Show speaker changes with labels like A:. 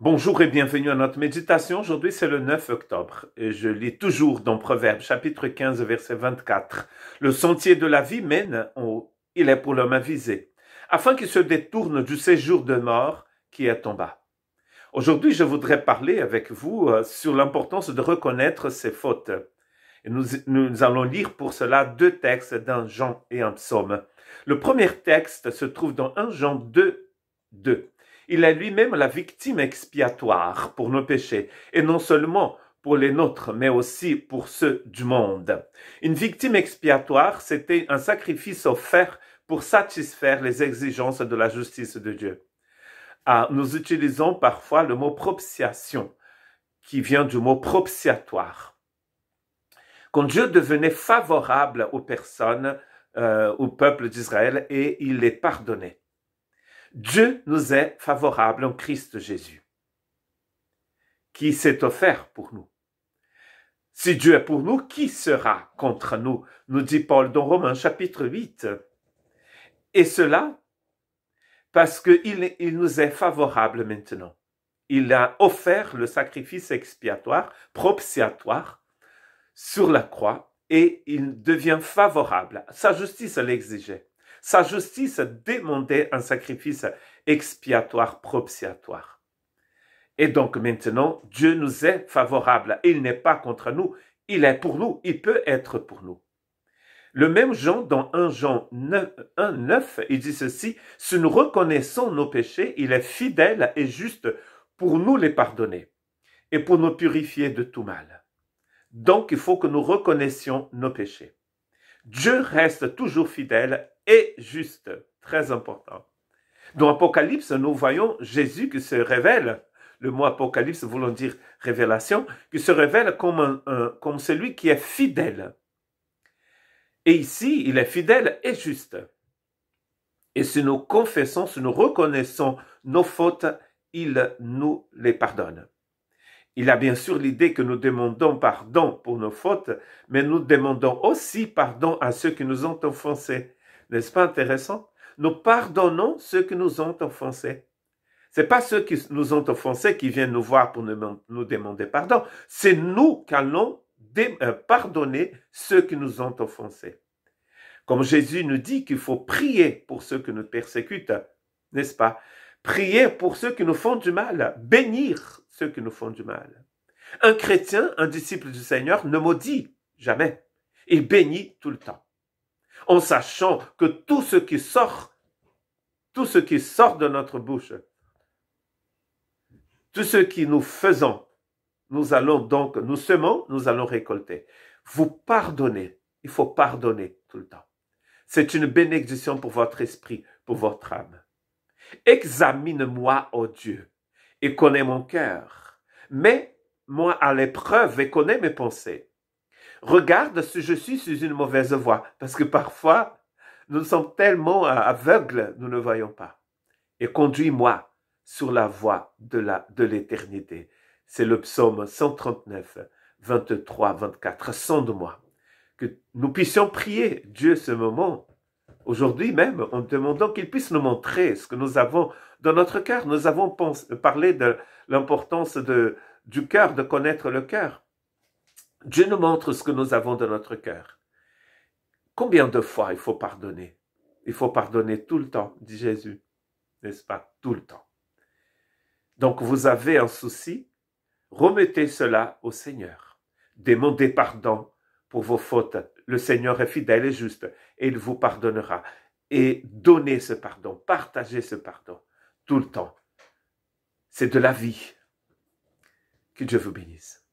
A: Bonjour et bienvenue à notre méditation. Aujourd'hui, c'est le 9 octobre et je lis toujours dans Proverbes, chapitre 15, verset 24. Le sentier de la vie mène en haut. Il est pour l'homme avisé, afin qu'il se détourne du séjour de mort qui est en bas. Aujourd'hui, je voudrais parler avec vous sur l'importance de reconnaître ses fautes. Et nous allons lire pour cela deux textes d'un Jean et un psaume. Le premier texte se trouve dans 1 Jean 2, 2. Il est lui-même la victime expiatoire pour nos péchés, et non seulement pour les nôtres, mais aussi pour ceux du monde. Une victime expiatoire, c'était un sacrifice offert pour satisfaire les exigences de la justice de Dieu. Nous utilisons parfois le mot propitiation, qui vient du mot propitiatoire. Quand Dieu devenait favorable aux personnes, au peuple d'Israël, et il les pardonnait. Dieu nous est favorable en Christ Jésus, qui s'est offert pour nous. Si Dieu est pour nous, qui sera contre nous, nous dit Paul dans Romains chapitre 8. Et cela parce qu'il nous est favorable maintenant. Il a offert le sacrifice expiatoire, propitiatoire, sur la croix, et il devient favorable. Sa justice l'exigeait. Sa justice demandait un sacrifice expiatoire, propitiatoire. Et donc maintenant, Dieu nous est favorable. Il n'est pas contre nous, il est pour nous, il peut être pour nous. Le même Jean, dans 1 Jean 9, il dit ceci, « Si nous reconnaissons nos péchés, il est fidèle et juste pour nous les pardonner et pour nous purifier de tout mal. » Donc, il faut que nous reconnaissions nos péchés. Dieu reste toujours fidèle et juste, très important. Dans Apocalypse, nous voyons Jésus qui se révèle, le mot Apocalypse voulant dire révélation, qui se révèle comme celui qui est fidèle. Et ici, il est fidèle et juste. Et si nous confessons, si nous reconnaissons nos fautes, il nous les pardonne. Il a bien sûr l'idée que nous demandons pardon pour nos fautes, mais nous demandons aussi pardon à ceux qui nous ont offensés. N'est-ce pas intéressant? Nous pardonnons ceux qui nous ont offensés. Ce n'est pas ceux qui nous ont offensés qui viennent nous voir pour nous demander pardon. C'est nous qui allons pardonner ceux qui nous ont offensés. Comme Jésus nous dit qu'il faut prier pour ceux qui nous persécutent, n'est-ce pas? Prier pour ceux qui nous font du mal, bénir ceux qui nous font du mal. Un chrétien, un disciple du Seigneur, ne maudit jamais. Il bénit tout le temps. En sachant que tout ce qui sort de notre bouche, tout ce que nous faisons, nous semons, nous allons récolter. Vous pardonnez. Il faut pardonner tout le temps. C'est une bénédiction pour votre esprit, pour votre âme. Examine-moi, ô Dieu, et connais mon cœur. Mets-moi à l'épreuve et connais mes pensées. Regarde si je suis sur une mauvaise voie, parce que parfois, nous sommes tellement aveugles, nous ne voyons pas. Et conduis-moi sur la voie de l'éternité. C'est le psaume 139, 23, 24. Sonde-moi. Que nous puissions prier Dieu ce moment. Aujourd'hui même, en demandant qu'il puisse nous montrer ce que nous avons dans notre cœur. Nous avons parlé de l'importance du cœur, de connaître le cœur. Dieu nous montre ce que nous avons dans notre cœur. Combien de fois il faut pardonner? Il faut pardonner tout le temps, dit Jésus. N'est-ce pas? Tout le temps. Donc vous avez un souci, remettez cela au Seigneur. Demandez pardon pour vos fautes. Le Seigneur est fidèle et juste et il vous pardonnera. Et donnez ce pardon, partagez ce pardon tout le temps. C'est de la vie. Que Dieu vous bénisse.